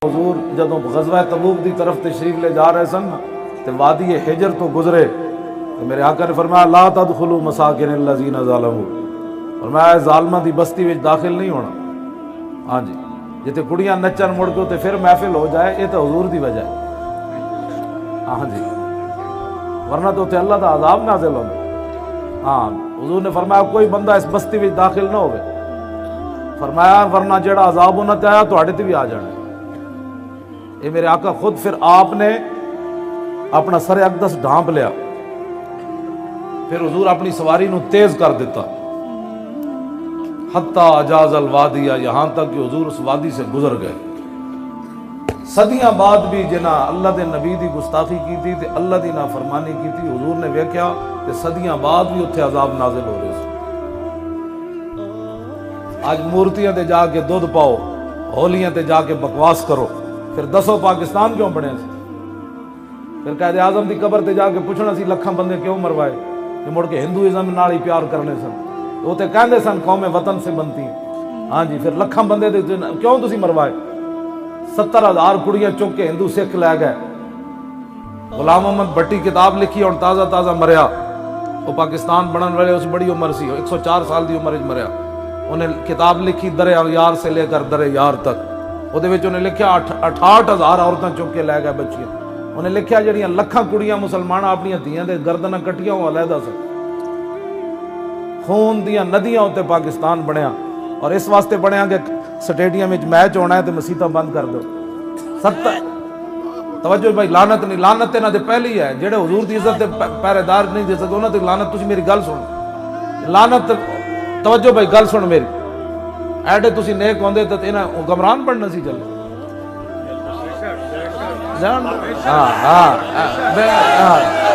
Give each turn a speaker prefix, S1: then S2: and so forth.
S1: حضور جدوں غزوہ تبوک دی طرف تشریف لے جا رہے سن تے وادی حجر تو گزرے تو میرے آقا نے فرمایا لا تدخلوا مساکن الذین ظلموا، فرمایا ظالماں دی بستی وچ داخل نہیں ہونا۔ ہاں جی، جتے کڑیاں نچن مڑ کے تے پھر محفل ہو جائے، یہ تو حضور دی وجہ ہے۔ ہاں جی، ورنہ تو تے اللہ دا عذاب نازل ہونا۔ ہاں، حضور نے فرمایا کوئی بندہ اس بستی وچ داخل نہ ہوئے، فرمایا ورنہ جڑا عذاب انہاں تے آیا تہاڈے تے بھی آ جانا۔ یہ میرے آقا خود پھر آپ نے اپنا سر اقدس ڈھانپ لیا، پھر حضور اپنی سواری نو تیز کر دیتا، حتی اجاز الوادیہ، یہاں تک کہ حضور اس وادی سے گزر گئے۔ صدیاں بعد بھی جنہ اللہ دے نبی دی گستاخی کی تھی تے اللہ دی نافرمانی کی تھی، حضور نے ویکھیا کہ صدیاں بعد بھی اتھے عذاب نازل ہو رہے ہیں۔ آج مورتیاں تے جا کے دودھ پاؤ، ہولیاں تے جا کے بکواس کرو، پھر دسو پاکستان کیوں بنے سی؟ پھر قائد اعظم دی قبر تے جا کے پوچھنا سی لکھاں بندے کیوں مروائے، کہ مڑ کے ہندوازم نال ہی پیار کرنے سن، وہ تے کہندے سن قوم وطن سے بنتی ہیں۔ ہاں جی، پھر لکھاں بندے تے کیوں تسی مروائے؟ 70,000 کڑیاں چک کے ہندو سکھ لے گئے۔ غلام محمد بھٹی کتاب لکھی اور تازہ تازہ مریا، وہ پاکستان بنن والے اس بڑی عمر سی، 104 سال دی عمر وچ مریا۔ انہیں کتاب لکھی در یار سے لے کر در یار تک، وہ دے وچ انہیں لکھیا 68,000 عورتاں چک کے لے گئے بچیاں۔ انہیں لکھیا جڑیاں لکھاں کڑیاں مسلمان اپنی دھیاں دے گردناں کٹیاں وہ علیحدہ سن، خون دیاں ندیاں ہوتے پاکستان بنیا، اور اس واسطے بنیا کہ سٹیڈیم وچ میچ ہونا ہے تو مسیتاں بند کر دو۔ توجہ بھائی، لعنت نہیں، لعنت انہاں تے پہلی ہے جڑے حضور دی عزت دے پہرے دار نہیں دے سکتے، انہاں تے لعنت۔ تسی میری گل سن، لعنت، توجہ بھائی گل سن میری، ایڈے تسی نیک ہوندے تے انہاں حکمران بننا سی چلے۔ ہاں ہاں ہاں